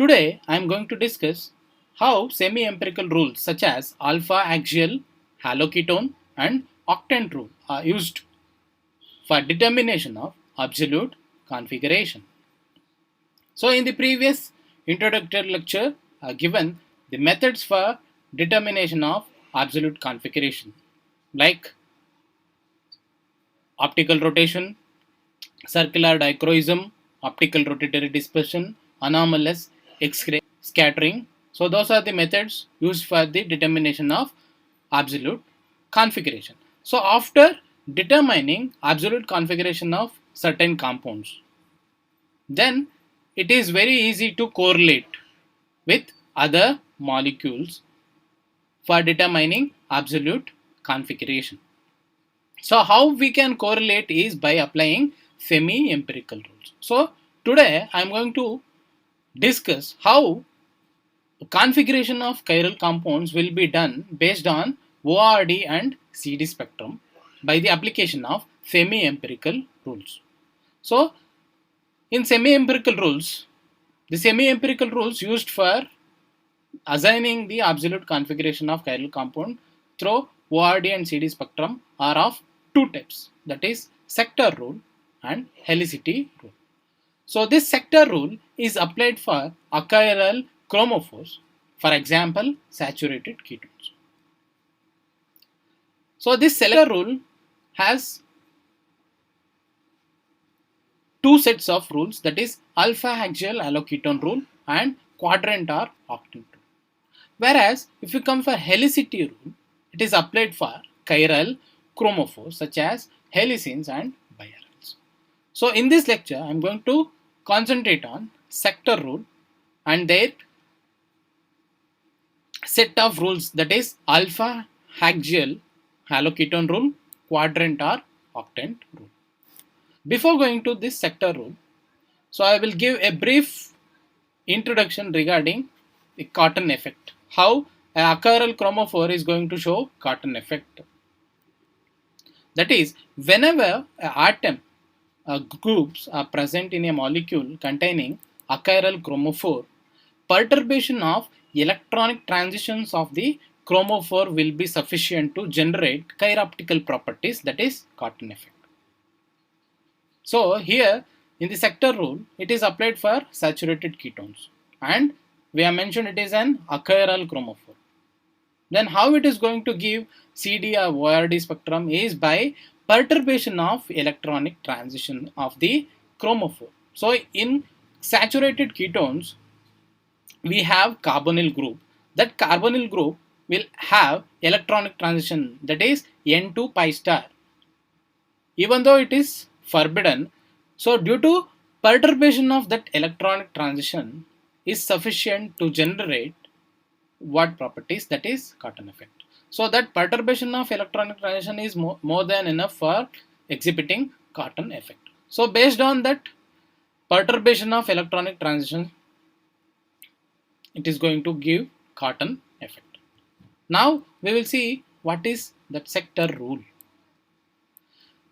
Today I am going to discuss how semi-empirical rules such as alpha axial, haloketone and octant rule are used for determination of absolute configuration. So in the previous introductory lecture given the methods for determination of absolute configuration like optical rotation, circular dichroism, optical rotatory dispersion, anomalous X-ray scattering. So those are the methods used for the determination of absolute configuration. So after determining absolute configuration of certain compounds, then it is very easy to correlate with other molecules for determining absolute configuration. So how we can correlate is by applying semi-empirical rules. So today I am going to discuss how configuration of chiral compounds will be done based on ORD and CD spectrum by the application of semi-empirical rules. So in semi-empirical rules, the semi-empirical rules used for assigning the absolute configuration of chiral compound through ORD and CD spectrum are of two types, that is sector rule and helicity rule. So this sector rule is applied for achiral chromophores, for example saturated ketones. So this sector rule has two sets of rules, that is alpha axial haloketone rule and quadrant or octant rule. Whereas if you come for helicity rule, it is applied for chiral chromophores such as helicins and biarals. So in this lecture I am going to concentrate on sector rule and their set of rules, that is alpha axial haloketone rule, quadrant or octant rule. Before going to this sector rule, so I will give a brief introduction regarding the Cartan effect, how a achiral chromophore is going to show Cartan effect. That is, whenever an atom groups are present in a molecule containing achiral chromophore, perturbation of electronic transitions of the chromophore will be sufficient to generate chiroptical properties, that is Cartan effect. So here in the sector rule, it is applied for saturated ketones and we have mentioned it is an achiral chromophore. Then how it is going to give CD or ORD spectrum is by perturbation of electronic transition of the chromophore. So in saturated ketones, we have carbonyl group. That carbonyl group will have electronic transition, that is N to pi star, even though it is forbidden. So due to perturbation of that electronic transition is sufficient to generate what properties, that is Cartan effect. So that perturbation of electronic transition is more than enough for exhibiting Cartan effect. So based on that perturbation of electronic transition, it is going to give Cartan effect. Now we will see what is that sector rule.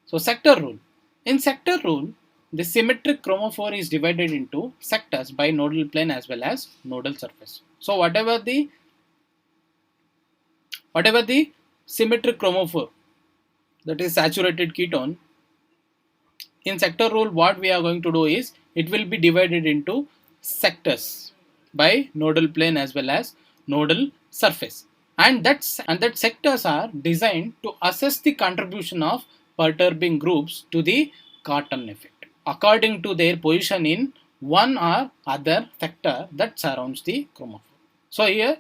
So sector rule. In sector rule, the symmetric chromophore is divided into sectors by nodal plane as well as nodal surface. So whatever the symmetric chromophore, that is saturated ketone, in sector rule what we are going to do is it will be divided into sectors by nodal plane as well as nodal surface, and that sectors are designed to assess the contribution of perturbing groups to the Cartan effect according to their position in one or other sector that surrounds the chromophore. So here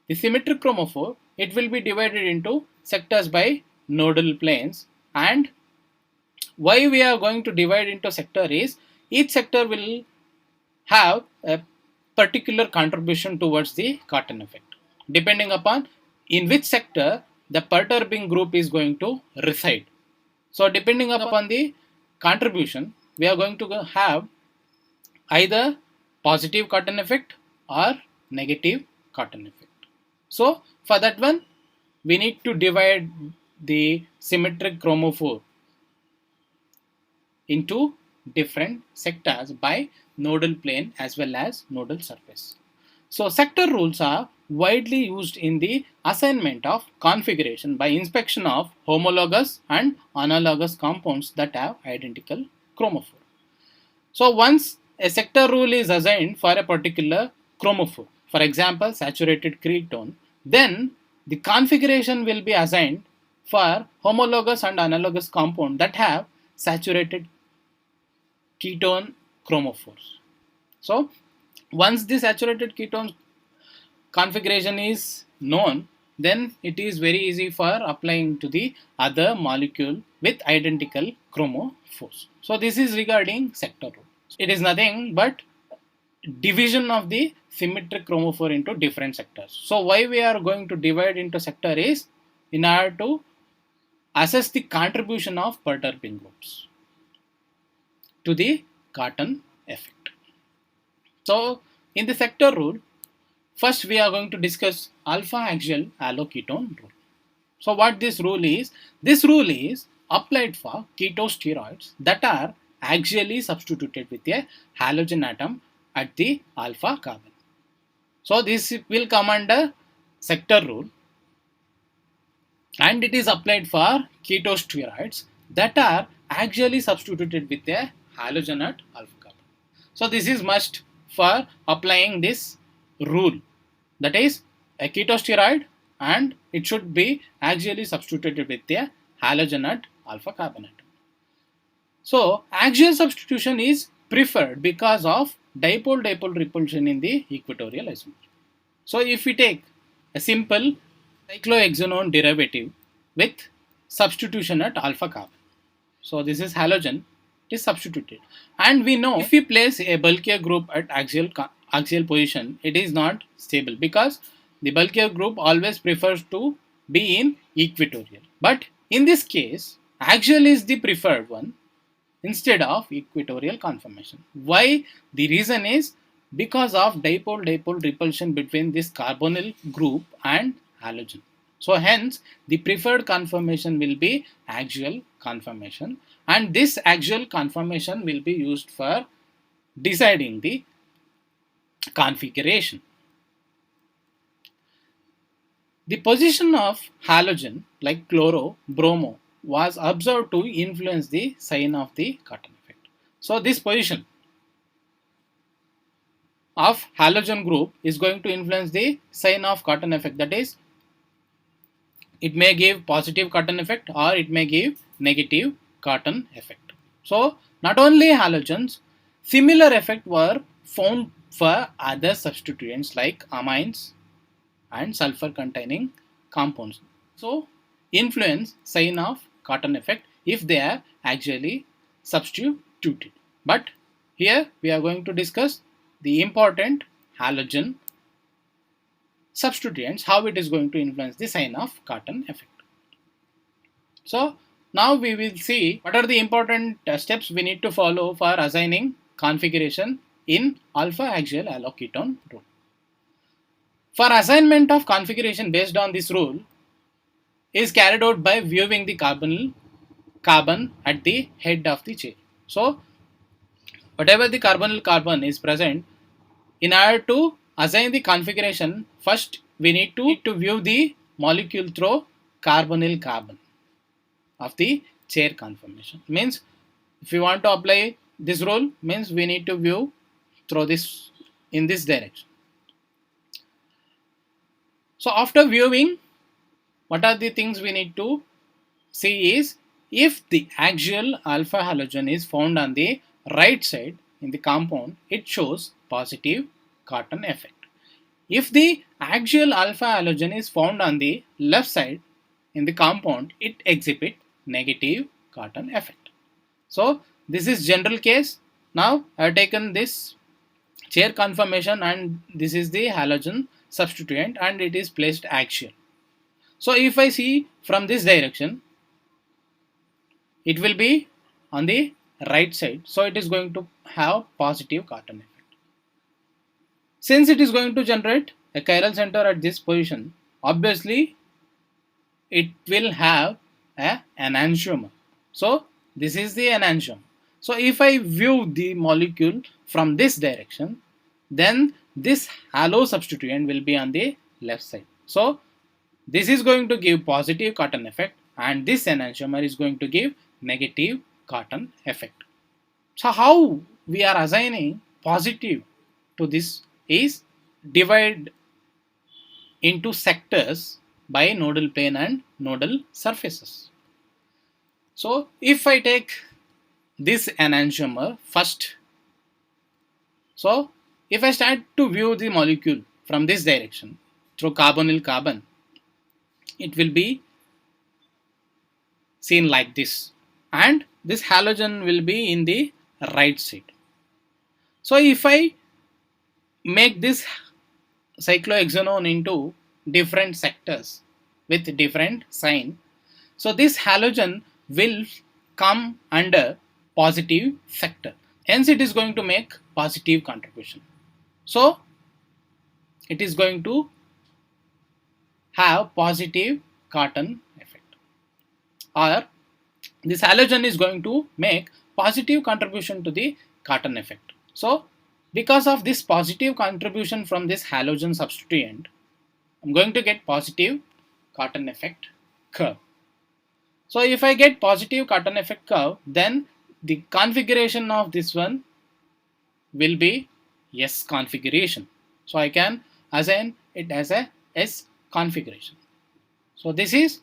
the symmetric chromophore, it will be divided into sectors by nodal planes, and why we are going to divide into sector is each sector will have a particular contribution towards the Cartan effect depending upon in which sector the perturbing group is going to reside. So depending upon the contribution, we are going to have either positive Cartan effect or negative Cartan effect. So for that one, we need to divide the symmetric chromophore into different sectors by nodal plane as well as nodal surface. So sector rules are widely used in the assignment of configuration by inspection of homologous and analogous compounds that have identical chromophore. So once a sector rule is assigned for a particular chromophore, for example saturated ketone, then the configuration will be assigned for homologous and analogous compound that have saturated ketone chromophores. So once the saturated ketone configuration is known, then it is very easy for applying to the other molecule with identical chromophores. So this is regarding sector rule. It is nothing but division of the symmetric chromophore into different sectors. So why we are going to divide into sector is in order to assess the contribution of perturbing groups to the Cartan effect. So in the sector rule, first we are going to discuss alpha axial alloketone rule. So what this rule is applied for ketosteroids that are axially substituted with a halogen atom at the alpha carbon. So this will come under sector rule, and it is applied for ketosteroids that are axially substituted with a halogen at alpha carbon. So this is must for applying this rule, that is a ketosteroid and it should be axially substituted with a halogen at alpha carbon atom. So axial substitution is preferred because of dipole-dipole repulsion in the equatorial isomer. So if we take a simple cyclohexanone derivative with substitution at alpha carbon, so this is halogen, it is substituted, and we know if we place a bulkier group at axial position, it is not stable because the bulkier group always prefers to be in equatorial. But in this case, axial is the preferred one instead of equatorial conformation. Why? The reason is because of dipole-dipole repulsion between this carbonyl group and halogen. So hence the preferred conformation will be axial conformation, and this axial conformation will be used for deciding the configuration. The position of halogen like chloro, bromo was observed to influence the sign of the Cartan effect. So this position of halogen group is going to influence the sign of Cartan effect, that is it may give positive Cartan effect or it may give negative Cartan effect. So not only halogens, similar effect were found for other substituents like amines and sulfur containing compounds. So influence sign of Cartan effect if they are actually substituted. But here we are going to discuss the important halogen substituents, how it is going to influence the sign of Cartan effect. So now we will see what are the important steps we need to follow for assigning configuration in alpha axial alloketone rule. For assignment of configuration based on this rule is carried out by viewing the carbon at the head of the chair. So whatever the carbonyl carbon is present, in order to assign the configuration, first we need to view the molecule through carbonyl carbon of the chair conformation. Means if we want to apply this rule, means we need to view through this in this direction. So after viewing, what are the things we need to see is if the axial alpha halogen is found on the right side in the compound, it shows positive Cartan effect. If the axial alpha halogen is found on the left side in the compound, it exhibits negative Cartan effect. So this is general case. Now I have taken this chair conformation and this is the halogen substituent and it is placed axial. So if I see from this direction, it will be on the right side. So it is going to have positive Cartan effect. Since it is going to generate a chiral center at this position, obviously it will have an enantiomer. So this is the enantiomer. So if I view the molecule from this direction, then this halo substituent will be on the left side. So this is going to give positive Cartan effect, and this enantiomer is going to give negative Cartan effect. So how we are assigning positive to this is divide into sectors by nodal plane and nodal surfaces. So if I take this enantiomer first, so if I start to view the molecule from this direction through carbonyl carbon, it will be seen like this, and this halogen will be in the right side. So if I make this cyclohexanone into different sectors with different sign, so this halogen will come under positive sector, hence it is going to make positive contribution. So it is going to have positive Cartan effect, or this halogen is going to make positive contribution to the Cartan effect. So because of this positive contribution from this halogen substituent, I'm going to get positive Cartan effect curve. So if I get positive Cartan effect curve, then the configuration of this one will be S configuration. So I can assign it as a S configuration. So this is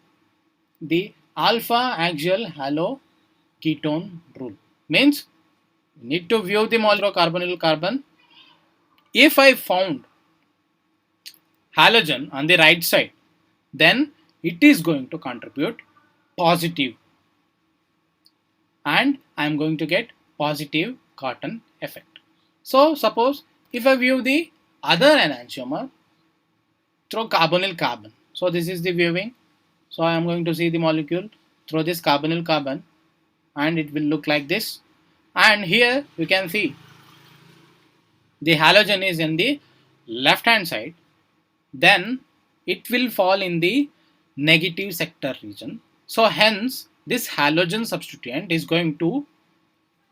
the alpha axial halo ketone rule. Means you need to view the molecule carbonyl carbon. If I found halogen on the right side, then it is going to contribute positive, and I am going to get positive Cartan effect. So suppose if I view the other enantiomer through carbonyl carbon, so this is the viewing. So I am going to see the molecule through this carbonyl carbon, and it will look like this. And here you can see the halogen is in the left hand side, then it will fall in the negative sector region. So hence this halogen substituent is going to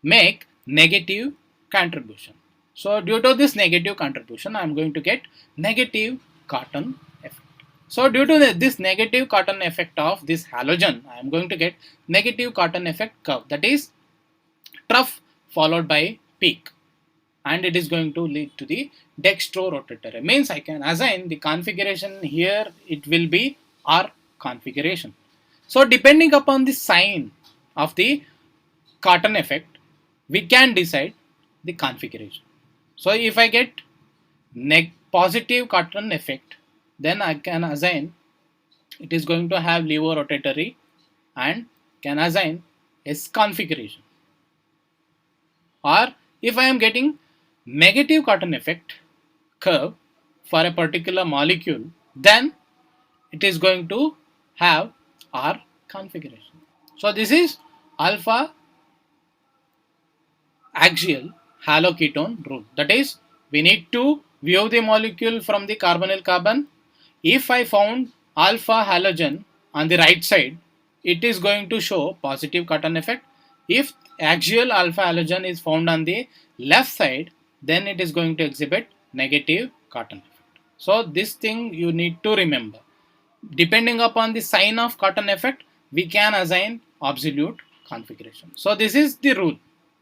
make negative contribution. So due to this negative contribution, I am going to get negative Cartan effect. So due to this negative Cartan effect of this halogen, I am going to get negative Cartan effect curve, that is trough followed by peak, and it is going to lead to the dextrorotatory. Means I can assign the configuration here, it will be R configuration. So depending upon the sign of the Cartan effect, we can decide the configuration. So if I get positive Cartan effect, then I can assign it is going to have levorotatory and can assign S configuration. Or if I am getting negative Cartan effect curve for a particular molecule, then it is going to have R configuration. So this is alpha axial haloketone rule. That is, we need to view the molecule from the carbonyl carbon. If I found alpha halogen on the right side, it is going to show positive Cartan effect. If axial alpha halogen is found on the left side, then it is going to exhibit negative Cartan effect. So this thing you need to remember. Depending upon the sign of Cartan effect, we can assign absolute configuration. So this is the rule.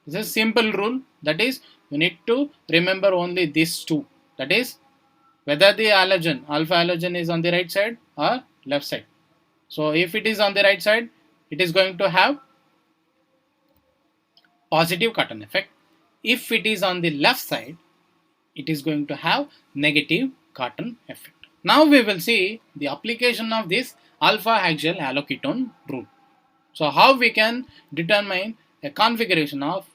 This is simple rule. That is, you need to remember only these two. That is, whether the halogen, alpha halogen is on the right side or left side. So if it is on the right side, it is going to have positive Cartan effect. If it is on the left side, it is going to have negative Cartan effect. Now we will see the application of this alpha axial haloketone rule. So how we can determine a configuration of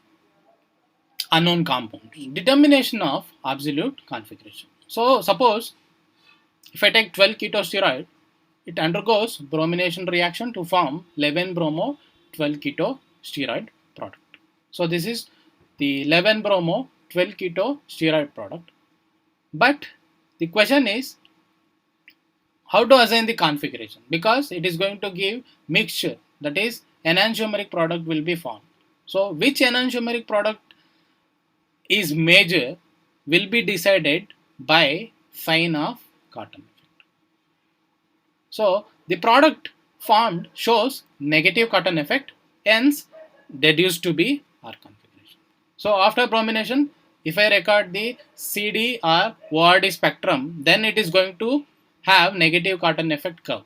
unknown compounds. Determination of absolute configuration. So suppose if I take 12 ketosteroid, it undergoes bromination reaction to form 11 bromo 12 ketosteroid product. So this is the 11 bromo 12 ketosteroid product. But the question is how to assign the configuration, because it is going to give mixture, that is enantiomeric product will be formed. So which enantiomeric product is major will be decided by sign of Cartan effect. So the product formed shows negative Cartan effect, hence deduced to be R configuration. So after bromination, if I record the CD or ORD spectrum, then it is going to have negative Cartan effect curve.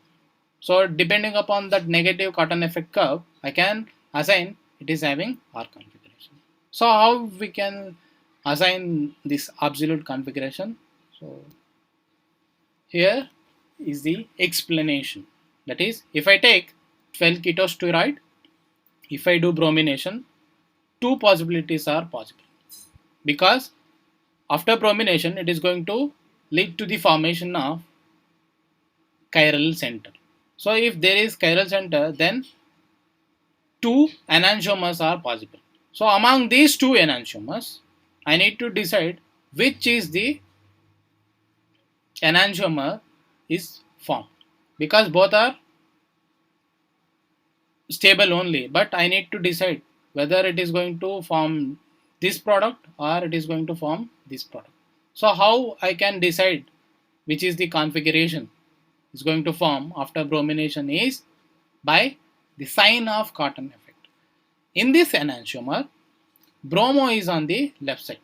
So depending upon that negative Cartan effect curve, I can assign it is having R configuration. So how we can assign this absolute configuration? So here is the explanation. That is, if I take 12 ketosteroid, if I do bromination, two possibilities are possible. Because after bromination, it is going to lead to the formation of chiral center. So if there is chiral center, then two enantiomers are possible. So among these two enantiomers, I need to decide which is the enantiomer is formed, because both are stable only, but I need to decide whether it is going to form this product or it is going to form this product. So how I can decide which is the configuration is going to form after bromination is by the sign of Cartan effect. In this enantiomer, bromo is on the left side.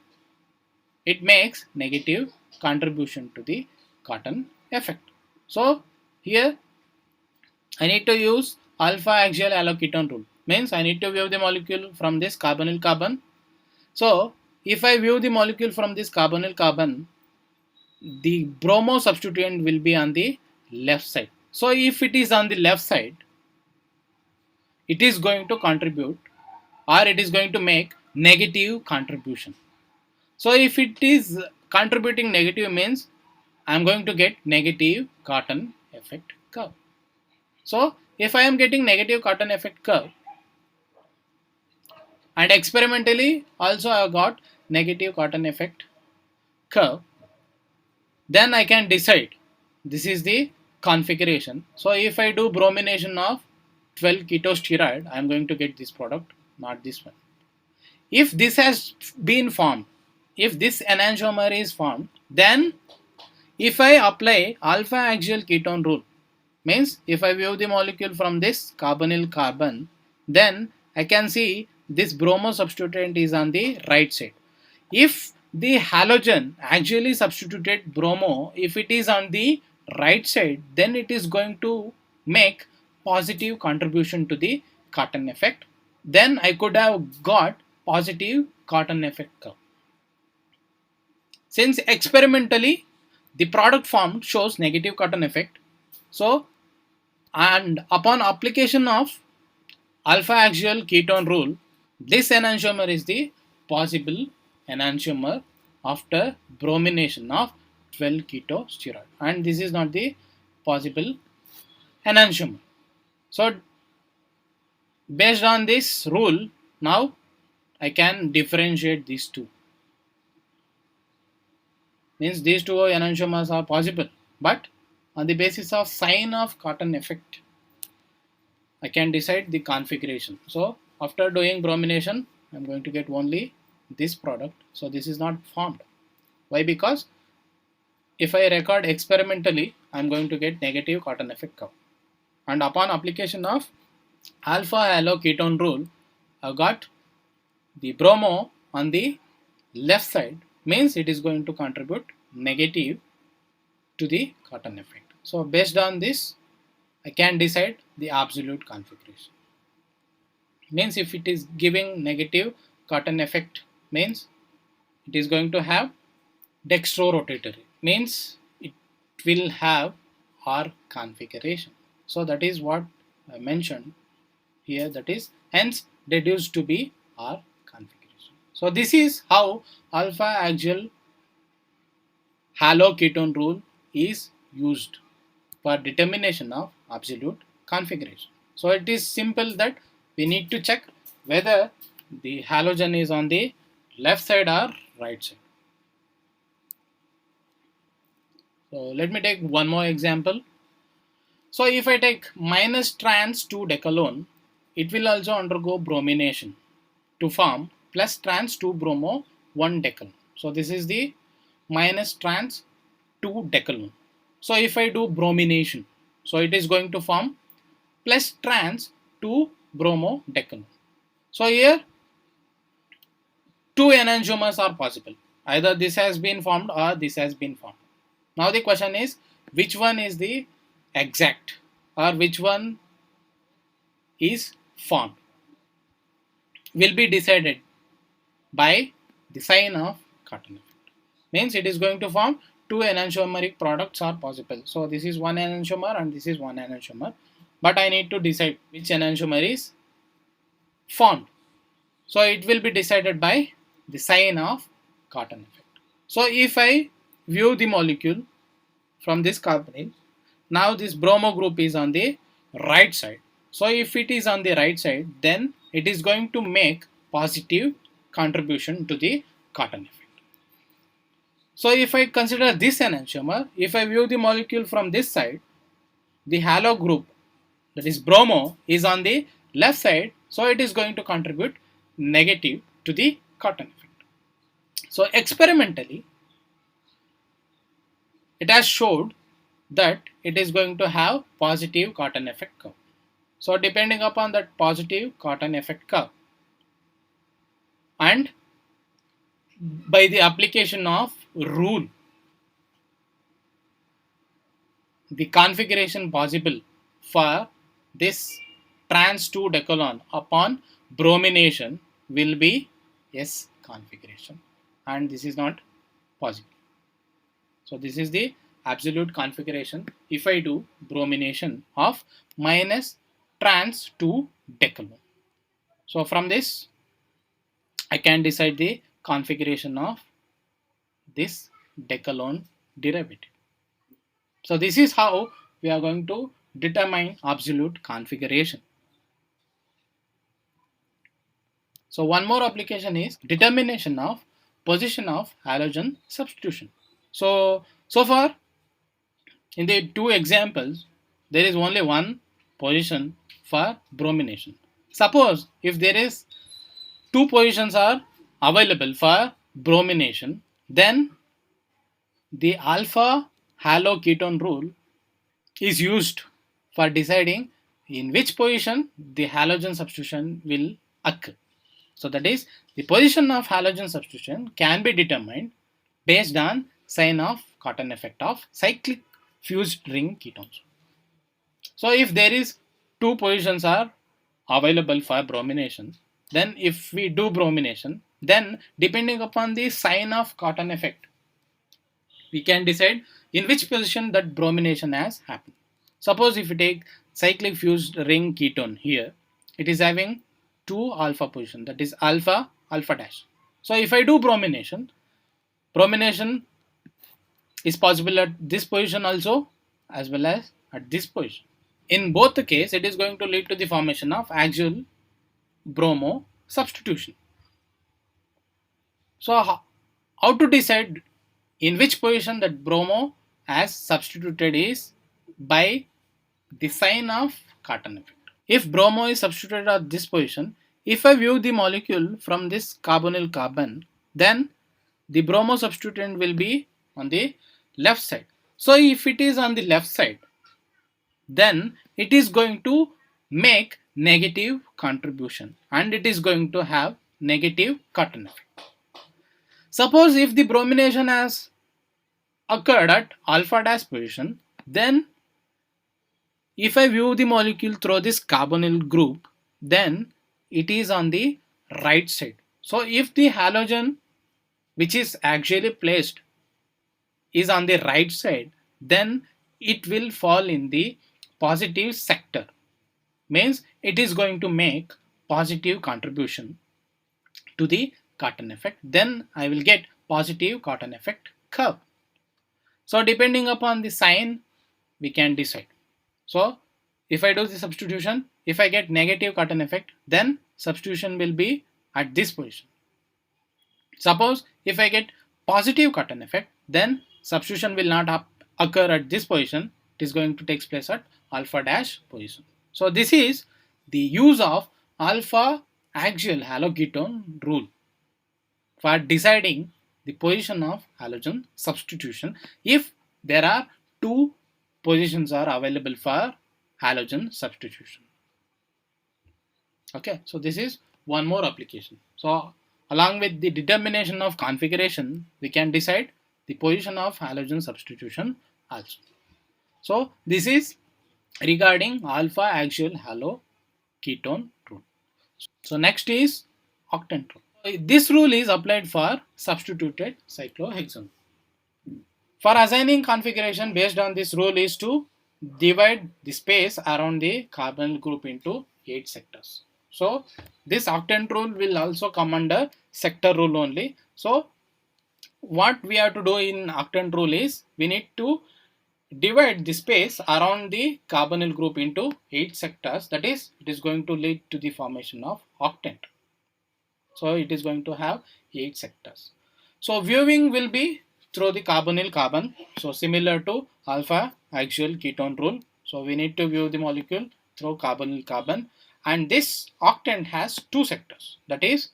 It makes negative contribution to the Cartan effect. So here I need to use alpha axial haloketone rule. Means I need to view the molecule from this carbonyl carbon. So if I view the molecule from this carbonyl carbon, the bromo substituent will be on the left side. So if it is on the left side, it is going to contribute or it is going to make negative contribution. So if it is contributing negative means I am going to get negative Cartan effect curve. So if I am getting negative Cartan effect curve and experimentally also I have got negative Cartan effect curve, then I can decide this is the configuration. So if I do bromination of 12 ketosteroid, I am going to get this product, not this one. If this has been formed, if this enantiomer is formed, then if I apply alpha axial ketone rule, means if I view the molecule from this carbonyl carbon, then I can see this bromo substituent is on the right side. If the halogen actually substituted bromo, if it is on the right side, then it is going to make positive contribution to the Cartan effect. Then I could have got positive Cartan effect curve. Since experimentally the product formed shows negative Cartan effect, so and upon application of alpha axial ketone rule, this enantiomer is the possible enantiomer after bromination of 12 ketosteroid, and this is not the possible enantiomer. So based on this rule, now I can differentiate these two. Means these two enantiomers are possible, but on the basis of sign of Cartan effect, I can decide the configuration. So after doing bromination, I'm going to get only this product. So this is not formed. Why? Because if I record experimentally, I'm going to get negative Cartan effect curve. And upon application of alpha haloketone rule, I've got the bromo on the left side, means it is going to contribute negative to the Cartan effect. So based on this, I can decide the absolute configuration. Means if it is giving negative Cartan effect, means it is going to have dextrorotatory, means it will have R configuration. So that is what I mentioned here, that is hence deduced to be R configuration. So this is how alpha axial haloketone rule is used for determination of absolute configuration. So it is simple that we need to check whether the halogen is on the left side or right side. So let me take one more example. So if I take minus trans 2 decalone, it will also undergo bromination. to form plus trans 2 bromo 1 decalone. So this is the minus trans 2 decalone. So if I do bromination, so it is going to form plus trans 2 bromo decalone. So here two enantiomers are possible. Either this has been formed or this has been formed. Now the question is, which one is the exact or which one is formed will be decided by the sign of Cartan effect. Means it is going to form two enantiomeric products are possible. So this is one enantiomer and this is one enantiomer. But I need to decide which enantiomer is formed. So it will be decided by the sign of Cartan effect. So if I view the molecule from this carbonyl, now this bromo group is on the right side. So if it is on the right side, then it is going to make positive contribution to the Cartan effect. So if I consider this enantiomer, if I view the molecule from this side, the halo group, that is bromo, is on the left side, so it is going to contribute negative to the Cartan effect. So experimentally, it has showed that it is going to have positive Cartan effect curve. So depending upon that positive Cartan effect curve and by the application of rule, the configuration possible for this trans 2 decalone upon bromination will be S configuration, and this is not possible. So this is the absolute configuration if I do bromination of minus trans 2 decalone. So from this I can decide the configuration of this decalone derivative. So this is how we are going to determine absolute configuration. So one more application is determination of position of halogen substitution. So far in the two examples, there is only one position for bromination. Suppose if there is two positions are available for bromination, then the alpha haloketone rule is used for deciding in which position the halogen substitution will occur. So that is, the position of halogen substitution can be determined based on sign of Cartan effect of cyclic fused ring ketones. So if there is two positions are available for bromination, then if we do bromination, then depending upon the sign of Cartan effect, we can decide in which position that bromination has happened. Suppose if we take cyclic fused ring ketone here, it is having two alpha position, that is alpha alpha dash. So if I do bromination is possible at this position also as well as at this position. In both the case, it is going to lead to the formation of axial bromo substitution. So how to decide in which position that bromo has substituted is by the sign of Cartan effect. If bromo is substituted at this position, if I view the molecule from this carbonyl carbon, then the bromo substituent will be on the left side. So if it is on the left side, then it is going to make negative contribution and it is going to have negative Cartan effect. Suppose if the bromination has occurred at alpha dash position, then if I view the molecule through this carbonyl group, then it is on the right side. So if the halogen which is actually placed is on the right side, then it will fall in the positive sector. Means it is going to make positive contribution to the Cartan effect. Then I will get positive Cartan effect curve. So depending upon the sign, we can decide. So if I do the substitution, if I get negative Cartan effect, then substitution will be at this position. Suppose if I get positive Cartan effect, then substitution will not occur at this position. It is going to take place at alpha dash position. So this is the use of alpha axial haloketone rule for deciding the position of halogen substitution if there are two positions are available for halogen substitution. Okay, so this is one more application. So along with the determination of configuration, we can decide the position of halogen substitution also. So this is regarding alpha axial haloketone rule. So next is octant rule. This rule is applied for substituted cyclohexane. For assigning configuration based on this rule is to divide the space around the carbonyl group into 8 sectors. So this octant rule will also come under sector rule only. So what we have to do in octant rule is we need to divide the space around the carbonyl group into 8 sectors. That is, it is going to lead to the formation of octant. So it is going to have 8 sectors. So viewing will be through the carbonyl carbon. So similar to alpha axial ketone rule. So we need to view the molecule through carbonyl carbon, and this octant has 2 sectors, that is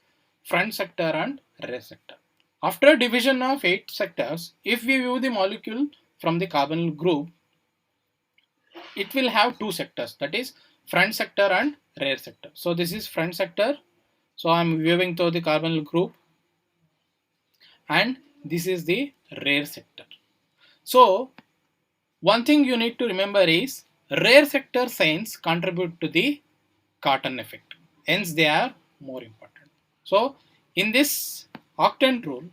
front sector and rear sector. After division of 8 sectors, if we view the molecule from the carbonyl group, it will have 2 sectors, that is front sector and rear sector. So this is front sector. So I am viewing through the carbonyl group, and this is the rear sector. So one thing you need to remember is rear sector signs contribute to the Cartan effect, hence they are more important. So in this octant rule,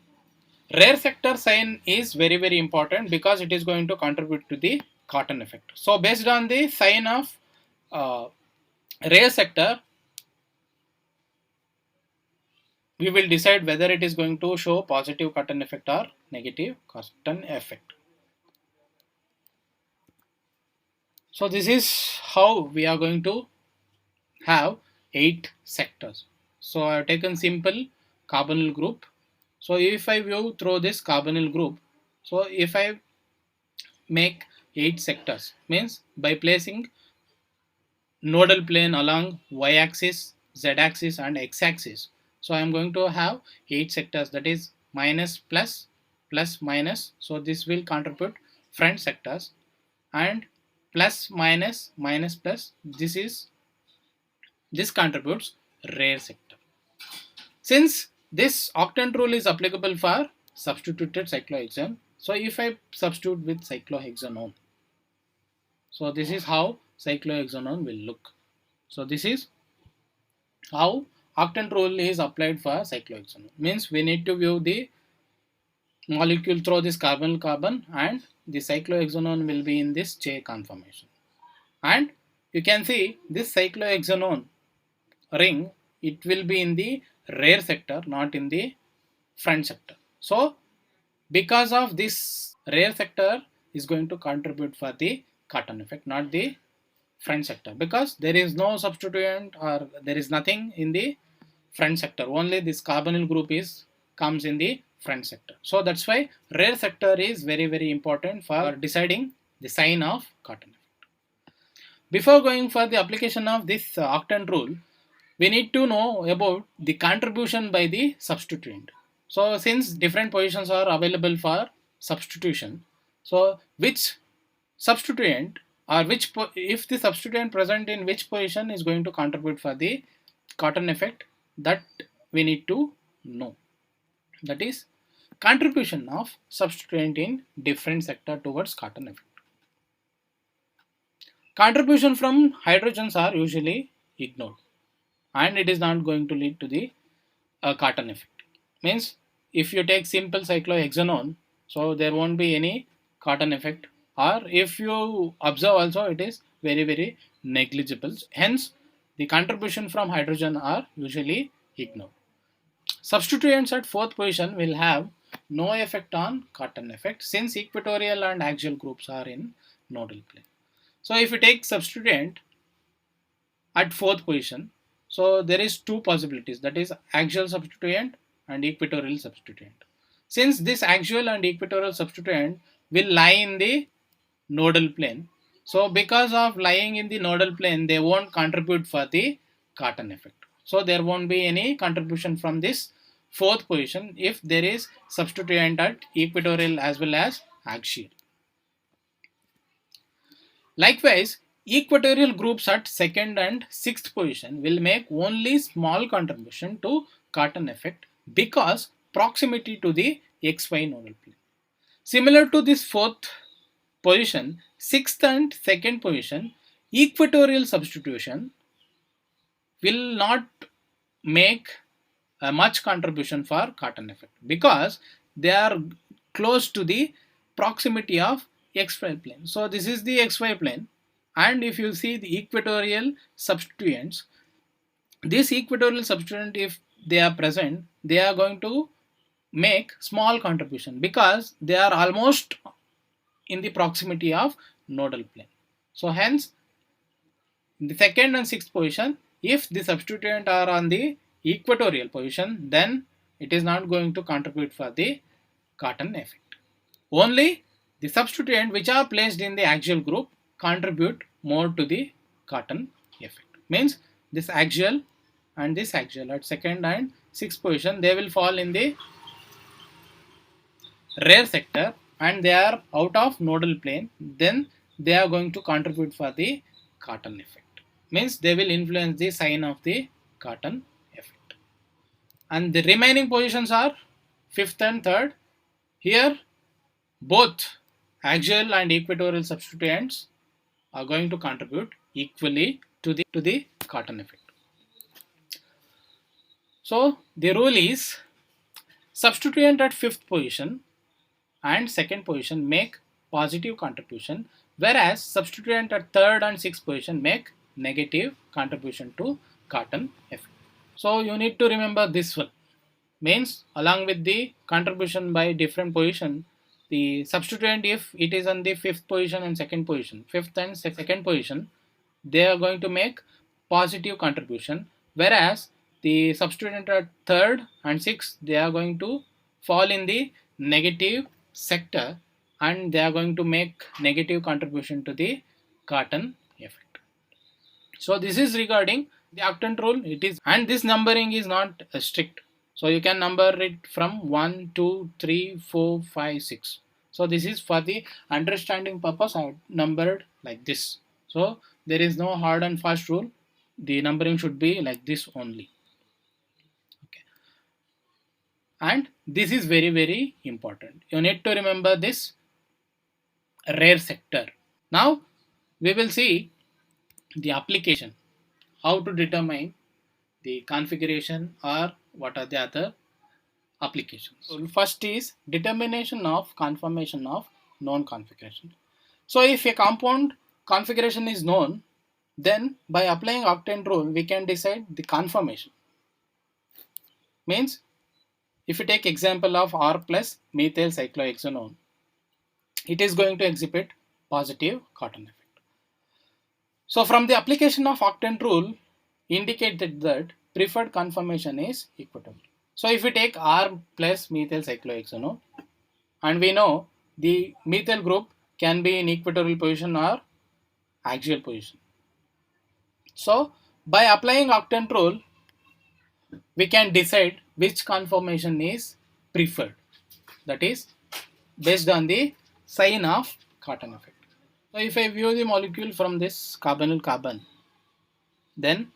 rear sector sign is very important because it is going to contribute to the Cartan effect. So based on the sign of rear sector, we will decide whether it is going to show positive Cartan effect or negative Cartan effect. So this is how we are going to have 8 sectors. So I have taken simple carbonyl group. So if I view through this carbonyl group, so if I make 8 sectors, means by placing nodal plane along y-axis, z-axis and x-axis. So I am going to have 8 sectors, that is minus plus plus minus. So this will contribute front sectors, and plus minus minus plus, this contributes rear sector. Since this octant rule is applicable for substituted cyclohexane, so if I substitute with cyclohexanone, so this is how cyclohexanone will look. So this is how octant rule is applied for cyclohexanone. Means we need to view the molecule through this carbonyl carbon, and the cyclohexanone will be in this chain conformation. And you can see this cyclohexanone ring, it will be in the rear sector, not in the front sector. So because of this, rear sector is going to contribute for the Cartan effect, not the front sector, because there is no substituent or there is nothing in the front sector, only this carbonyl group comes in the front sector. So that's why rear sector is very important for deciding the sign of Cartan effect. Before going for the application of this octant rule, we need to know about the contribution by the substituent. So since different positions are available for substitution, so which substituent or if the substituent present in which position is going to contribute for the Cartan effect, that we need to know. That is contribution of substituent in different sector towards Cartan effect. Contribution from hydrogens are usually ignored, and it is not going to lead to the Cartan effect. Means if you take simple cyclohexanone, so there won't be any Cartan effect, or if you observe also, it is very negligible. Hence the contribution from hydrogen are usually ignored. Substituents at fourth position will have no effect on Cartan effect, since equatorial and axial groups are in nodal plane. So if you take substituent at fourth position, so there is two possibilities, that is axial substituent and equatorial substituent. Since this axial and equatorial substituent will lie in the nodal plane, so because of lying in the nodal plane, they won't contribute for the Cartan effect. So there won't be any contribution from this fourth position if there is substituent at equatorial as well as axial. Likewise, equatorial groups at second and sixth position will make only small contribution to Cartan effect because proximity to the xy nodal plane. Similar to this fourth position, sixth and second position, equatorial substitution will not make a much contribution for Cartan effect because they are close to the proximity of xy plane. So this is the xy plane, and if you see the equatorial substituents, this equatorial substituent, if they are present, they are going to make small contribution because they are almost in the proximity of nodal plane. So hence in the second and sixth position, if the substituent are on the equatorial position, then it is not going to contribute for the Cartan effect. Only the substituent which are placed in the axial group contribute more to the Cartan effect. Means this axial and this axial at second and sixth position, they will fall in the rare sector and they are out of nodal plane, then they are going to contribute for the Cartan effect. Means they will influence the sign of the Cartan effect. And the remaining positions are fifth and third. Here both axial and equatorial substituents are going to contribute equally to the Cartan effect. So the rule is substituent at fifth position and second position make positive contribution, whereas substituent at third and sixth position make negative contribution to Cartan effect. So you need to remember this one. Means along with the contribution by different position, the substituent, if it is on the fifth position and second position, fifth and second position, they are going to make positive contribution, whereas the substituent at third and sixth, they are going to fall in the negative sector and they are going to make negative contribution to the Cartan effect. So this is regarding the octant rule. It is, and this numbering is not strict. So you can number it from 1, 2, 3, 4, 5, 6. So this is for the understanding purpose. I have numbered like this. So there is no hard and fast rule. The numbering should be like this only. Okay. And this is very, very important. You need to remember this rare sector. Now we will see the application, how to determine the configuration or what are the other applications. So first is determination of conformation of known configuration. So if a compound configuration is known, then by applying octant rule we can decide the conformation. Means if you take example of R plus methyl cyclohexanone, it is going to exhibit positive Cartan effect. So from the application of octant rule indicated that preferred conformation is equatorial. So if we take R plus methyl cyclohexanone, and we know the methyl group can be in equatorial position or axial position. So by applying octant rule, we can decide which conformation is preferred. That is based on the sign of Cartan effect. So if I view the molecule from this carbonyl carbon, then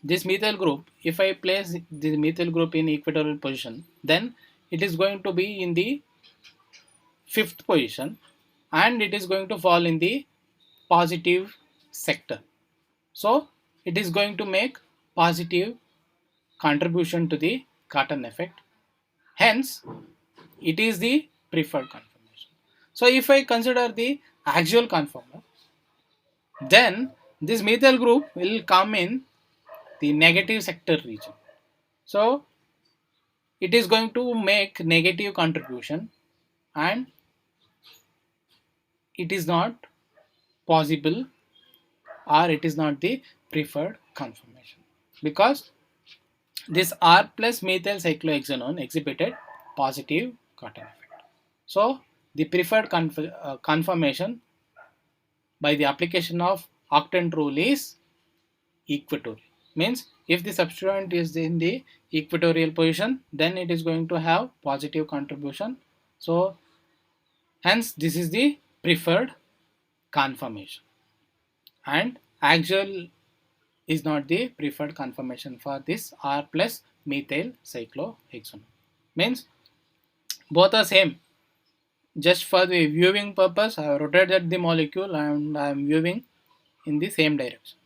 this methyl group, if I place the methyl group in equatorial position, then it is going to be in the fifth position and it is going to fall in the positive sector. So it is going to make positive contribution to the Cartan effect. Hence, it is the preferred conformation. So if I consider the axial conformer, then this methyl group will come in the negative sector region. So it is going to make negative contribution and it is not possible or it is not the preferred conformation because this R plus methyl cyclohexanone exhibited positive Cartan effect. So the preferred conformation by the application of octant rule is equatorial. Means if the substituent is in the equatorial position, then it is going to have positive contribution. So hence this is the preferred conformation, and axial is not the preferred conformation for this R plus methyl cyclohexanol. Means both are same. Just for the viewing purpose, I have rotated the molecule and I am viewing in the same direction.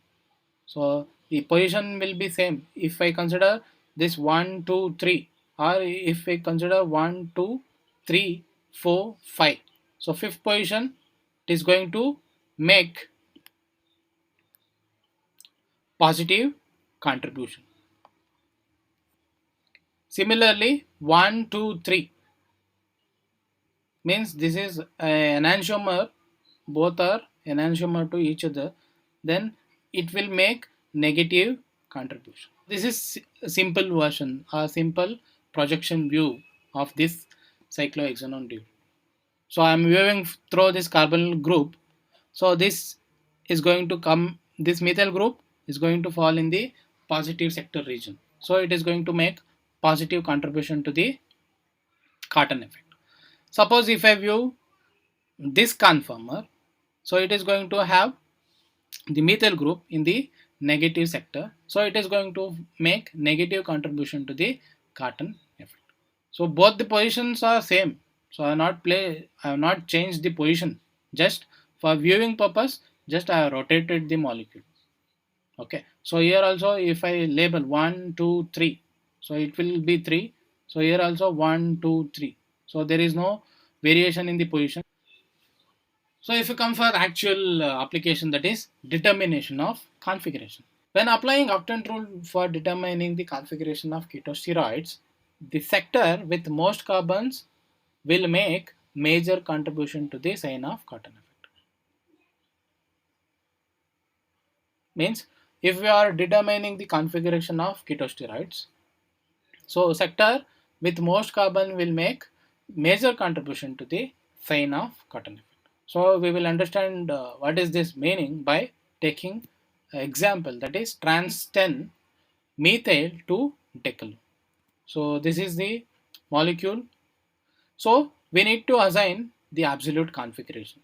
So the position will be same. If I consider this 1, 2, 3, or if I consider 1, 2, 3, 4, 5. So fifth position, it is going to make positive contribution. Similarly, 1, 2, 3 means this is an enantiomer, both are enantiomer to each other, then it will make negative contribution. This is a simple version, a simple projection view of this cyclohexanone duo. So I am viewing through this carbonyl group. So this is going to come, this methyl group is going to fall in the positive sector region. So it is going to make positive contribution to the Cartan effect. Suppose if I view this conformer, so it is going to have the methyl group in the negative sector. So it is going to make negative contribution to the Cartan effect. So both the positions are same. So I have not changed the position. Just for viewing purpose, just I have rotated the molecule. Okay. So here also if I label 1, 2, 3, so it will be 3. So here also 1, 2, 3. So there is no variation in the position. So if you come for actual application, that is determination of configuration. When applying octant rule for determining the configuration of ketosteroids, the sector with most carbons will make major contribution to the sign of Cartan effect. Means if we are determining the configuration of ketosteroids, so sector with most carbon will make major contribution to the sign of Cartan effect. So we will understand what is this meaning by taking example, that is trans 10 methyl to decal. So this is the molecule. So we need to assign the absolute configuration.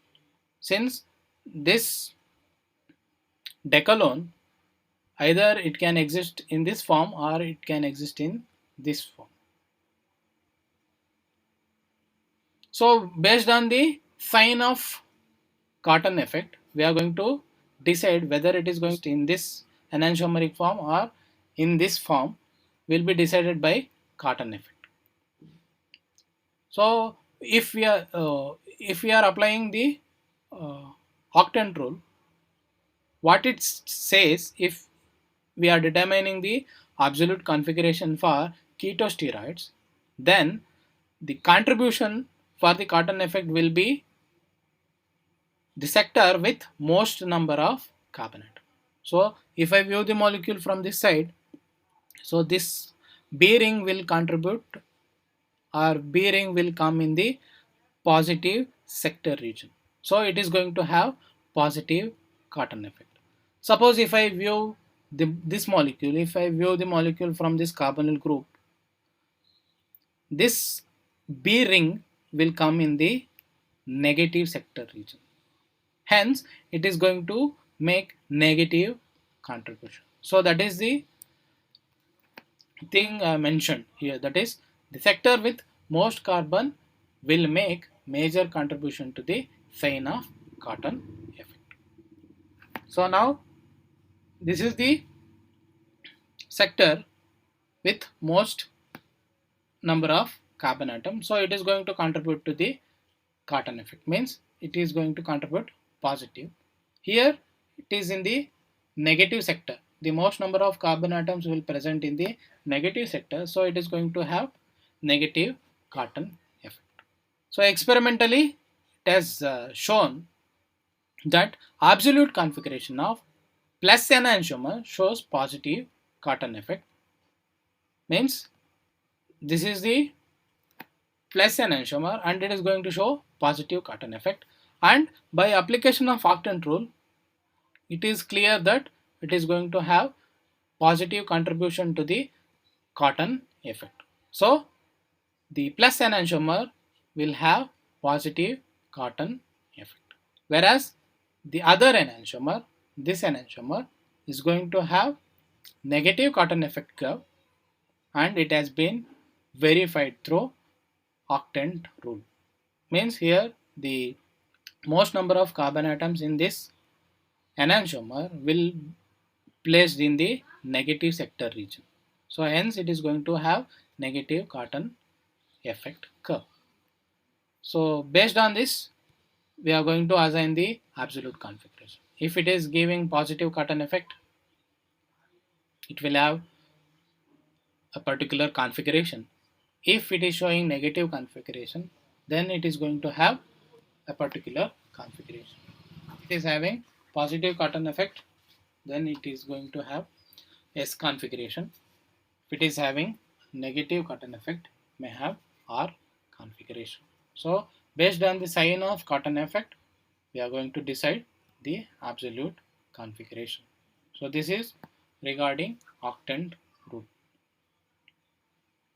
Since this decalone, either it can exist in this form or it can exist in this form. So based on the sign of Cartan effect, we are going to decide whether it is going to in this enantiomeric form or in this form will be decided by Cartan effect. So if we are applying the octant rule, what it says, if we are determining the absolute configuration for ketosteroids, then the contribution for the Cartan effect will be the sector with most number of carbon atoms. So if I view the molecule from this side, so this B ring will contribute, or B ring will come in the positive sector region. So it is going to have positive Cartan effect. Suppose if I view this molecule, if I view the molecule from this carbonyl group, this B ring will come in the negative sector region. Hence, it is going to make negative contribution. So that is the thing I mentioned here. That is, the sector with most carbon will make major contribution to the sign of Cartan effect. So now this is the sector with most number of carbon atoms. So it is going to contribute to the Cartan effect. Means it is going to contribute positive. Here it is in the negative sector. The most number of carbon atoms will present in the negative sector. So it is going to have negative Cartan effect. So experimentally it has shown that absolute configuration of plus enantiomer shows positive Cartan effect. Means this is the plus enantiomer and it is going to show positive Cartan effect. And by application of octant rule, it is clear that it is going to have positive contribution to the Cartan effect. So the plus enantiomer will have positive Cartan effect, whereas the other enantiomer, this enantiomer, is going to have negative Cartan effect curve, and it has been verified through octant rule. Means here the most number of carbon atoms in this enantiomer will placed in the negative sector region. So hence it is going to have negative Cartan effect curve. So based on this, we are going to assign the absolute configuration. If it is giving positive Cartan effect, it will have a particular configuration. If it is showing negative configuration, then it is going to have a particular configuration. If it is having positive Cartan effect, then it is going to have S configuration. If it is having negative Cartan effect, may have R configuration. So based on the sign of Cartan effect, we are going to decide the absolute configuration. So this is regarding octant rule.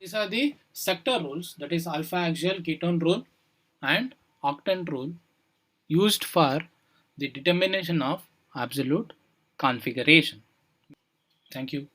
These are the sector rules, that is alpha axial ketone rule and octant rule, used for the determination of absolute configuration. Thank you.